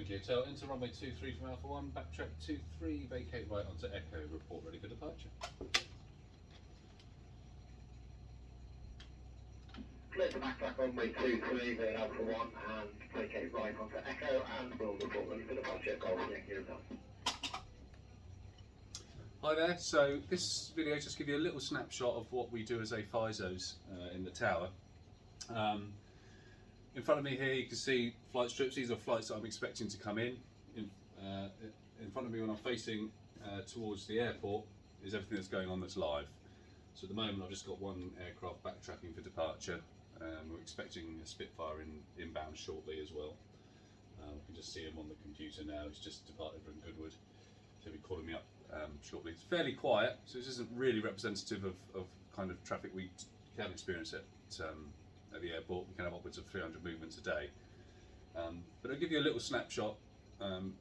Yankee Hotel, enter runway 23 from Alpha 1, backtrack 23, vacate right onto Echo, report ready for departure. Clear to backtrack runway 23, then Alpha 1, and vacate right onto Echo, and we'll report ready for departure. Golf Yankee Hotel. Hi there, so this video just give you a little snapshot of what we do as a FISOs in the tower. In front of me here you can see flight strips. These are flights that I'm expecting to come in. In front of me when I'm facing towards the airport is everything that's going on that's live. So at the moment I've just got one aircraft backtracking for departure. We're expecting a Spitfire inbound shortly as well. You can just see him on the computer now. He's just departed from Goodwood. So he'll be calling me up shortly. It's fairly quiet, so this isn't really representative of kind of traffic we can experience at the airport. We can have upwards of 300 movements a day. But I'll give you a little snapshot and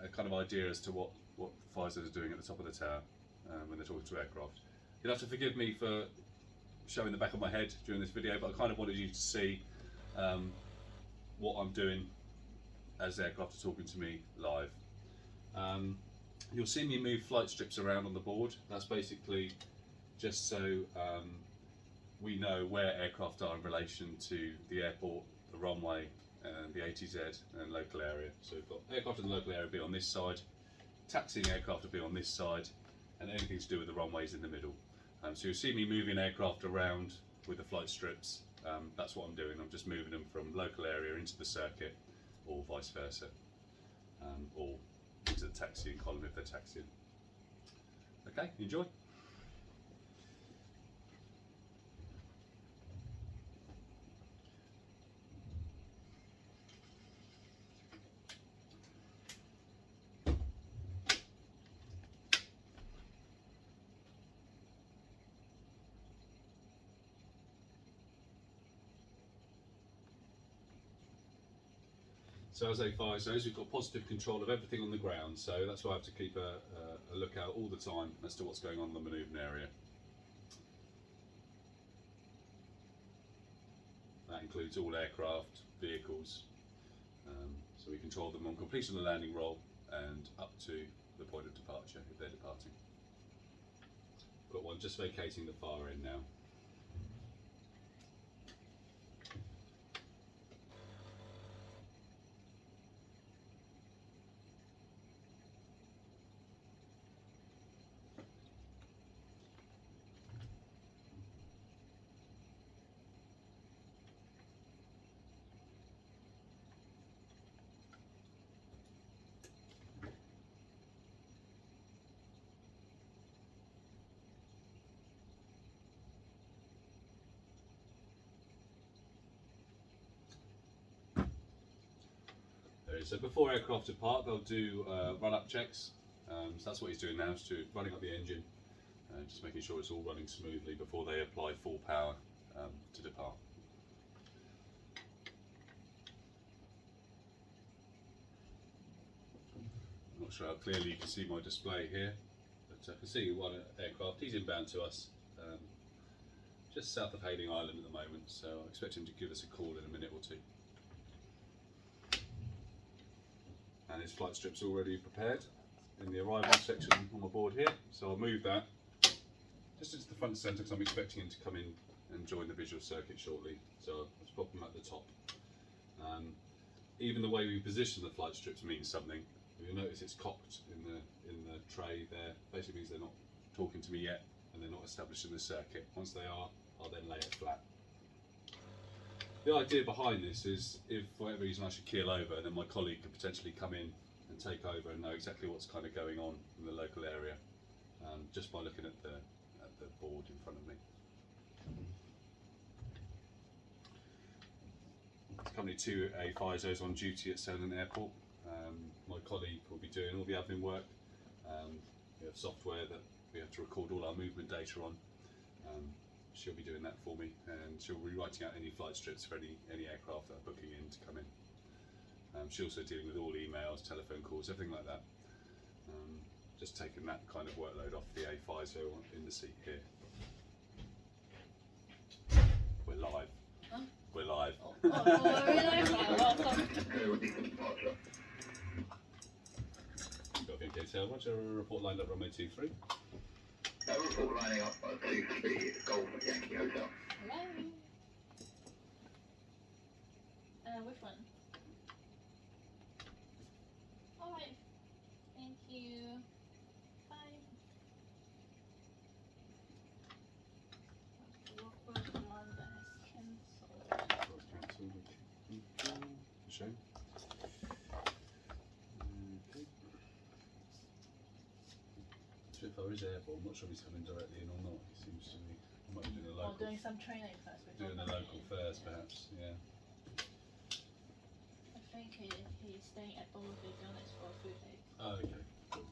a kind of idea as to what FISOs are doing at the top of the tower when they're talking to aircraft. You'll have to forgive me for showing the back of my head during this video, but I kind of wanted you to see what I'm doing as the aircraft are talking to me live. You'll see me move flight strips around on the board. That's basically just so we know where aircraft are in relation to the airport, the runway, and the ATZ and local area. So we've got aircraft in the local area will be on this side, taxiing aircraft will be on this side, and anything to do with the runways in the middle. So you'll see me moving aircraft around with the flight strips. That's what I'm doing. I'm just moving them from local area into the circuit, or vice versa, or into the taxiing column if they're taxiing. Okay, enjoy. So as a FISOs, we've got positive control of everything on the ground, so that's why I have to keep a lookout all the time as to what's going on in the manoeuvring area. That includes all aircraft, vehicles, so we control them on completion of the landing roll and up to the point of departure if they're departing. Got one just vacating the far end now. So before aircraft depart, they'll do run-up checks. So that's what he's doing now, is running up the engine, just making sure it's all running smoothly before they apply full power to depart. I'm not sure how clearly you can see my display here, but I can see one aircraft. He's inbound to us, just south of Hayling Island at the moment, so I expect him to give us a call in a minute or two. And his flight strip's already prepared in the arrival section on my board here, so I'll move that just into the front and centre because I'm expecting him to come in and join the visual circuit shortly, so let's pop him at the top. Even the way we position the flight strips means something. You'll notice it's cocked in the tray there. Basically means they're not talking to me yet and they're not established in the circuit. Once they are, I'll then lay it flat. The idea behind this is, if for whatever reason I should keel over, then my colleague could potentially come in and take over and know exactly what's kind of going on in the local area, just by looking at the board in front of me. There's currently two FISOs on duty at Solent Airport. My colleague will be doing all the admin work. We have software that we have to record all our movement data on. She'll be doing that for me, and she'll be writing out any flight strips for any aircraft that are booking in to come in. She's also dealing with all emails, telephone calls, everything like that. Just taking that kind of workload off the FISO in the seat here. We're live. Huh? We're live. We're live now. Welcome. Echo ready for departure. Got VCR, Roger, report lined up runway 23. Report lining up at 23 Golf Yankee Hotel. Hello. Which one? Alright. Thank you. Bye. Look, the one that is cancelled. Shame. Okay. Spitfire is airborne. I'm not sure if he's coming directly in or not. He seems to be. Might be doing a Or local. doing some training first. before Doing a coming local in. first, perhaps. Yeah. I think he's staying at both of the units for a few days. Oh, okay. Cool.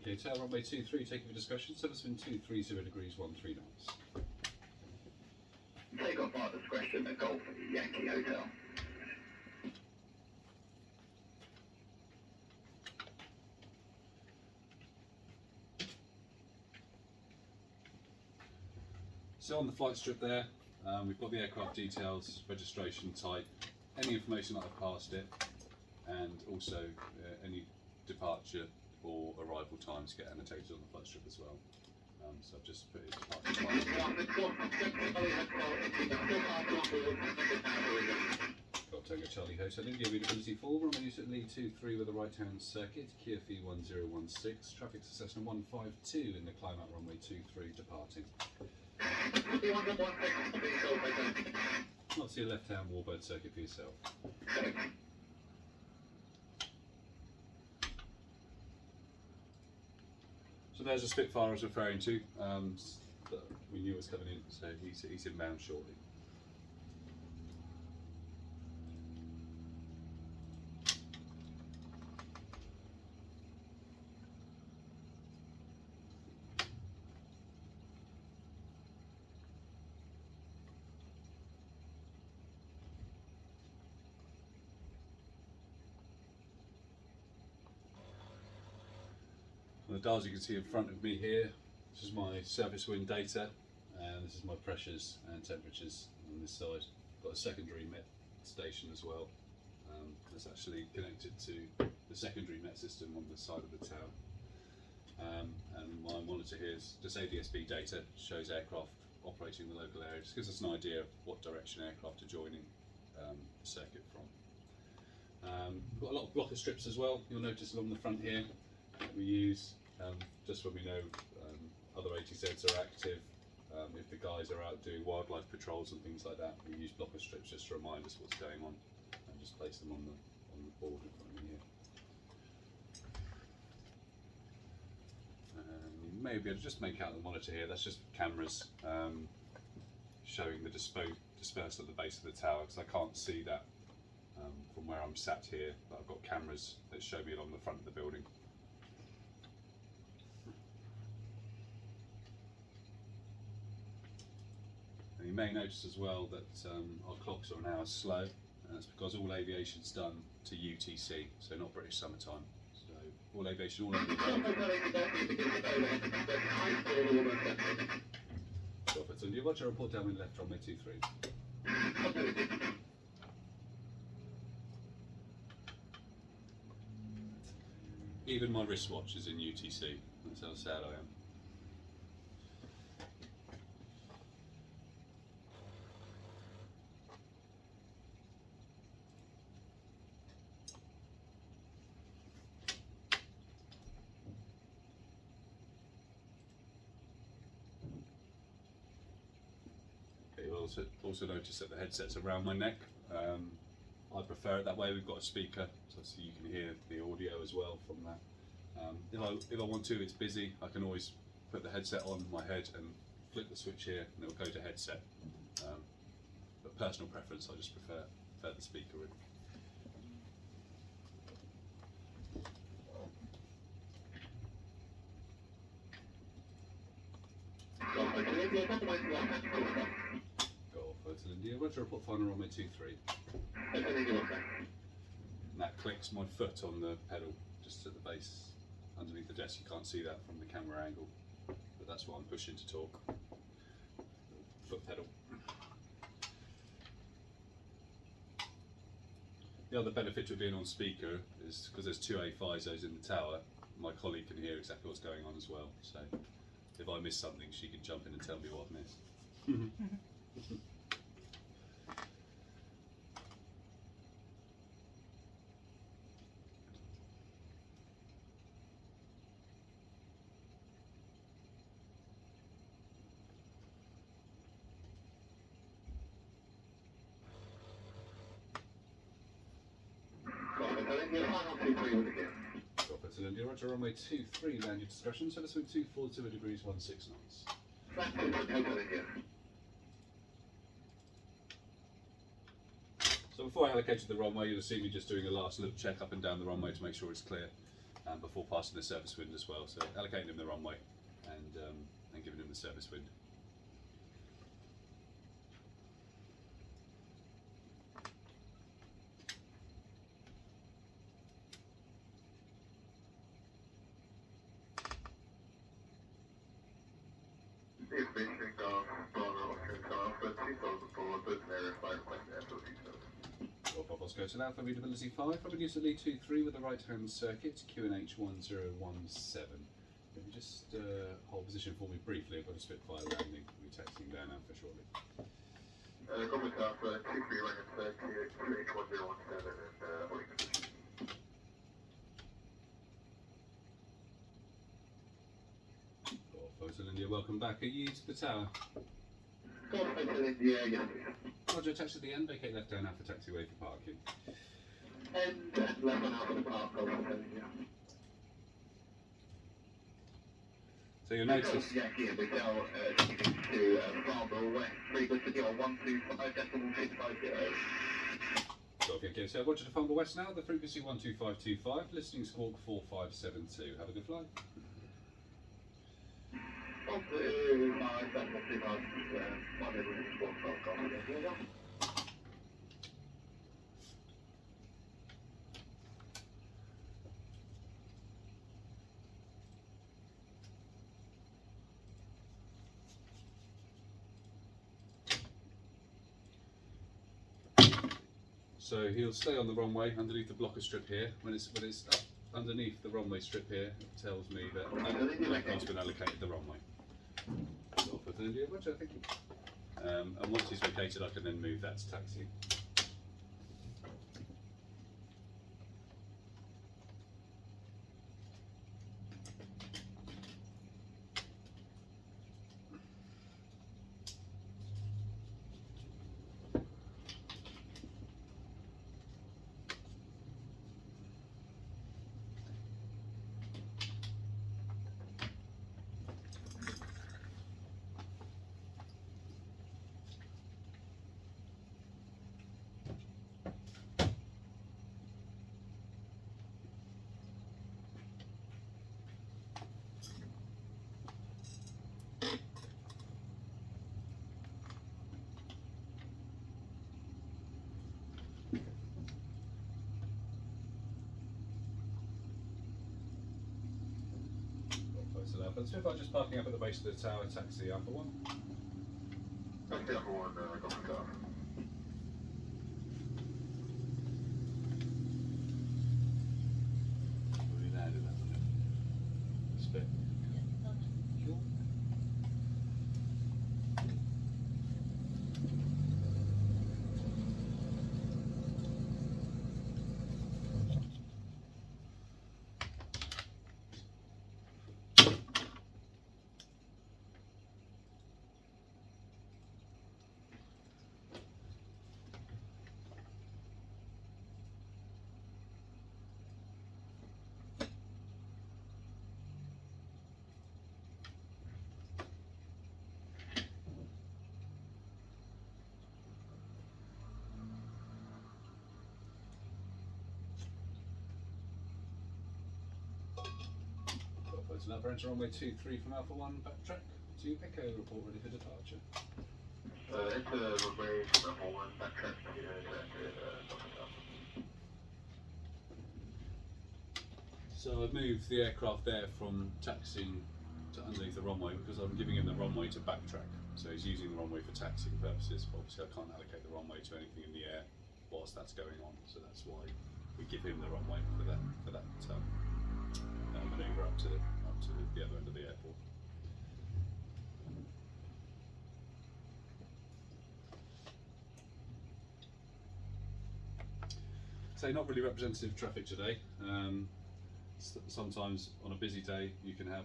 Okay, tail runway 23, taking for discussion. Service wind 230 degrees 13 knots. Take off our discretion at Golf Yankee Hotel. So on the flight strip there, we've got the aircraft details, registration type, any information that I've passed it, and also any departure or arrival times get annotated on the flight strip as well. So I've just put his departure time. Got Tango Charlie Hotel India, readability 4, runway use at lead 23 with a right hand circuit, Kia Fee 1016, traffic to Cessna 152 in the climb out runway 23 departing. Not see a left hand warbird circuit for yourself. So there's a Spitfire I was referring to, that we knew was coming in, so he's inbound shortly. On the dials you can see in front of me here, this is my surface wind data, and this is my pressures and temperatures on this side. Got a secondary Met station as well, that's actually connected to the secondary Met system on the side of the tower. And my monitor here is just ADSB data, shows aircraft operating in the local area, just gives us an idea of what direction aircraft are joining the circuit from. We've got a lot of blocker strips as well, you'll notice along the front here that we use just when we know other ATZs are active, if the guys are out doing wildlife patrols and things like that, we use blocker strips just to remind us what's going on, and just place them on the board in front of me here. You may be able to just make out the monitor here, that's just cameras showing the dispersal at the base of the tower, because I can't see that from where I'm sat here, but I've got cameras that show me along the front of the building. And you may notice as well that our clocks are an hour slow, and that's because all aviation's done to UTC, so not British summertime. So all aviation, all over the world. Perfect. So do you watch a report down in left runway 23? Even my wristwatch is in UTC. That's how sad I am. You'll also notice that the headset's around my neck. I prefer it that way. We've got a speaker, so you can hear the audio as well from that. If I want to, it's busy, I can always put the headset on my head and flip the switch here, and it'll go to headset. But personal preference, I just prefer the speaker in. Golf Hotel India, Roger, report final runway 23. And that clicks my foot on the pedal just at the base underneath the desk. You can't see that from the camera angle, but that's what I'm pushing to torque. Foot pedal. The other benefit to being on speaker is because there's two A5s in the tower, my colleague can hear exactly what's going on as well. So if I miss something, she can jump in and tell me what I've missed. Professor India, Roger, runway 23, land your discretion, so let's move 240 degrees 16 knots. So before I allocated the runway, you'll see me just doing a last little check up and down the runway to make sure it's clear, before passing the service wind as well. So allocating him the runway and giving him the service wind. Go to Alpha readability 5, probably use the lead 2-3 with the right hand circuit, QNH 1017. If you just hold position for me briefly, I've got a Spitfire landing, we'll be taxiing down Alpha shortly. Comment Alpha 2-3 right hand circuit, QNH 1017 and holding position. Hotel India, welcome back. Are you to the tower? Hotel India, yes please. Roger, taxi at the end, vacate left down Alpha taxiway for parking. And left on Alpha the park, Hotel India. So you'll notice... Yeah, here we go, to Farnborough West, frequency on 125.650. Okay, so Roger to Farnborough West now, the frequency 12525, listing squawk 4572. Have a good flight. 125.650, So he'll stay on the runway underneath the blocker strip here. When it's up underneath the runway strip here, it tells me that aircraft's been allocated the runway. So for the India, Roger, thank you. And once he's vacated, I can then move that to taxi. So if I'm just parking up at the base of the tower, taxi Alpha 1. Taxi Alpha 1, go for tower. Already landed that one. Spit. Sure. So now for enter runway 23 from Alpha 1, backtrack to Echo, report ready for departure. Enter runway from Alpha 1, backtrack to So I've moved the aircraft there from taxiing to underneath the runway because I'm giving him the runway to backtrack. So he's using the runway for taxiing purposes. Obviously I can't allocate the runway to anything in the air whilst that's going on. So that's why we give him the runway for that manoeuvre up to the other end of the airport. So not really representative traffic today. Sometimes on a busy day you can have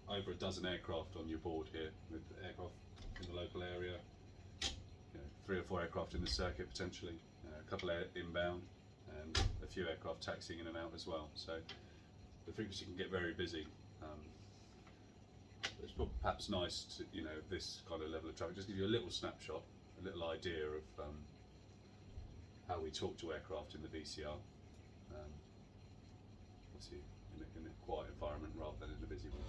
over a dozen aircraft on your board here, with aircraft in the local area, 3 or 4 aircraft in the circuit potentially, a couple inbound, and a few aircraft taxiing in and out as well. So the frequency can get very busy. It's perhaps nice to, this kind of level of traffic, just give you a little snapshot, a little idea of how we talk to aircraft in the VCR. Obviously in a quiet environment rather than in a busy one.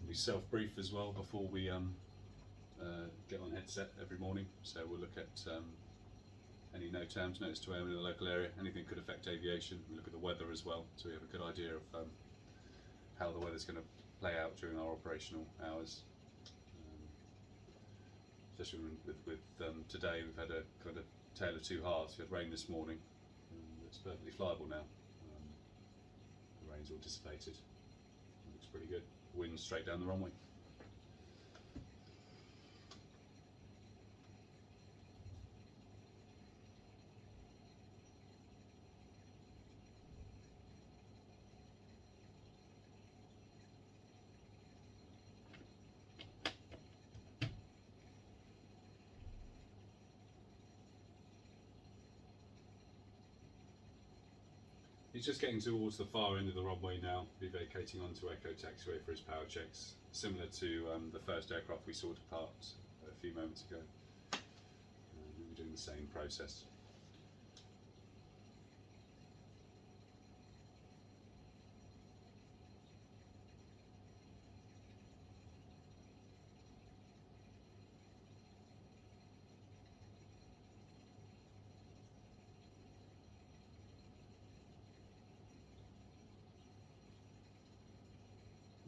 We self-brief as well before we get on headset every morning, so we'll look at any no terms, notice to airmen in the local area, anything could affect aviation. We look at the weather as well, so we have a good idea of how the weather's going to play out during our operational hours. Especially with today, we've had a kind of tale of two halves. We had rain this morning, and it's perfectly flyable now. The rain's all dissipated. It looks pretty good. Wind straight down the runway. He's just getting towards the far end of the runway now, be vacating onto Echo taxiway for his power checks, similar to the first aircraft we saw depart a few moments ago. We're doing the same process.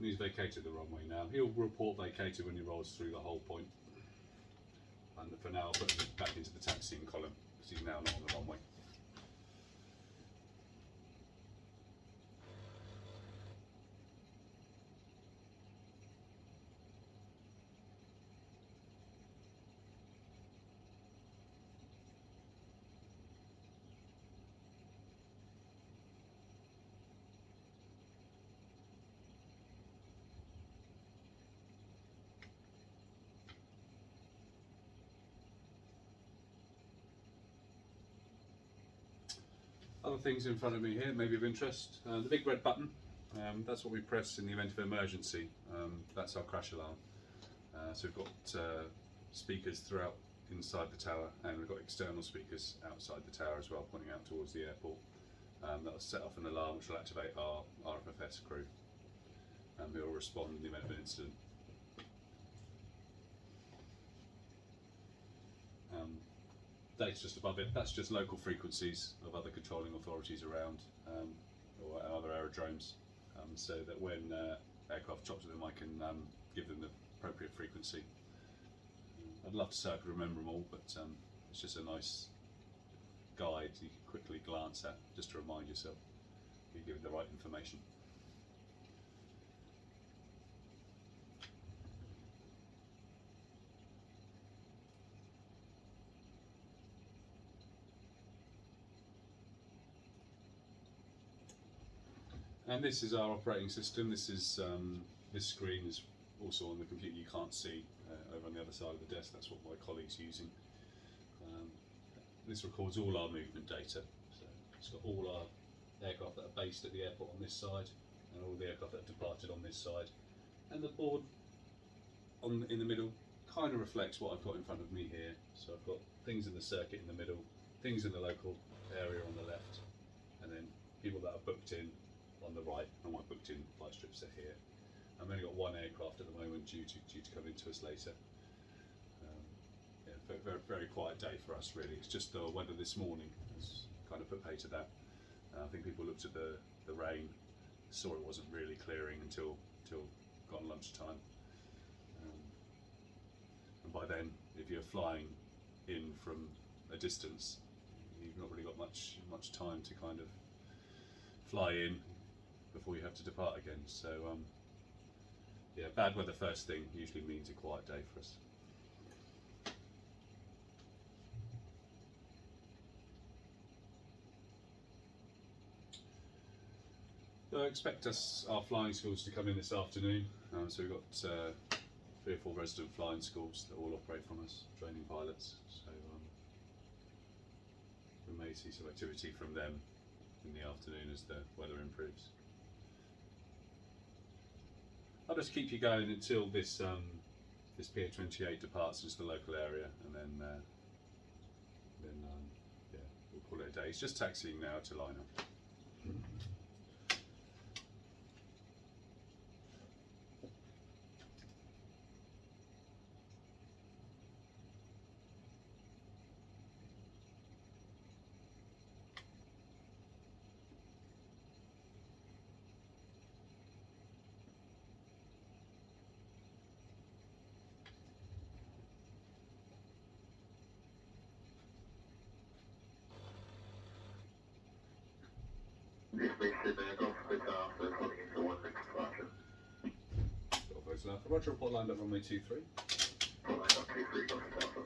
He's vacated the runway now. He'll report vacated when he rolls through the whole point. And for now, I'll put him back into the taxiing column because he's now not on the runway. Other things in front of me here, maybe of interest. The big red button, that's what we press in the event of emergency. That's our crash alarm. So we've got speakers throughout inside the tower, and we've got external speakers outside the tower as well, pointing out towards the airport. That'll set off an alarm which will activate our RFFS crew, and we will respond in the event of an incident. Data just above it, that's just local frequencies of other controlling authorities around, or other aerodromes, so that when aircraft chop to them I can give them the appropriate frequency. I'd love to say I could remember them all, but it's just a nice guide you can quickly glance at just to remind yourself you're giving the right information. And this is our operating system. This is this screen is also on the computer. You can't see over on the other side of the desk. That's what my colleague's using. This records all our movement data. So it's got all our aircraft that are based at the airport on this side, and all the aircraft that have departed on this side. And the board in the middle kind of reflects what I've got in front of me here. So I've got things in the circuit in the middle, things in the local area on the left, and then people that are booked in on the right, and my booked in flight strips are here. I've only got one aircraft at the moment due to come into us later. Yeah, very quiet day for us really. It's just the weather this morning has kind of put pay to that. I think people looked at the rain, saw it wasn't really clearing until gone lunchtime. And by then, if you're flying in from a distance, you've not really got much time to kind of fly in before you have to depart again. So yeah, bad weather first thing usually means a quiet day for us. I expect our flying schools to come in this afternoon. So we've got 3 or 4 resident flying schools that all operate from us, training pilots. So we may see some activity from them in the afternoon as the weather improves. I'll just keep you going until this Pier 28 departs into the local area, and then yeah, we'll call it a day. It's just taxiing now to line up. This makes it Golf Hotel after calling into 1 next departure. Golf Hotel Alpha. Roger, report lined up runway 23. Line up 23, Golf Hotel Alpha.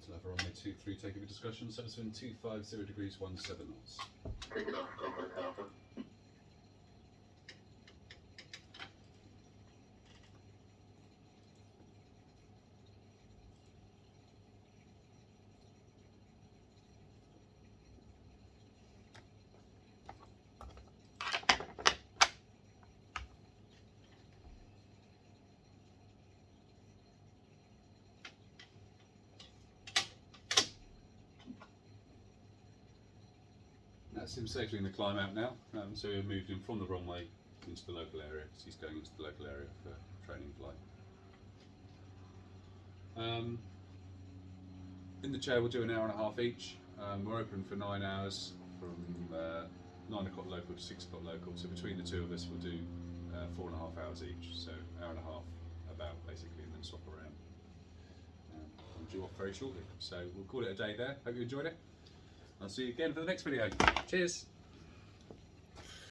Hotel Alpha runway 23, take over discussion. 77250 degrees 17 knots. Take it off, Golf Hotel Alpha. That's him safely in the climb out now. So we've moved him from the runway into the local area, because he's going into the local area for training flight. In the chair we'll do an hour and a half each. We're open for 9 hours from 9 o'clock local to 6 o'clock local, so between the two of us we'll do 4.5 hours each, so hour and a half about basically, and then swap around. I'm due off very shortly, so we'll call it a day there. Hope you enjoyed it. I'll see you again for the next video. Cheers!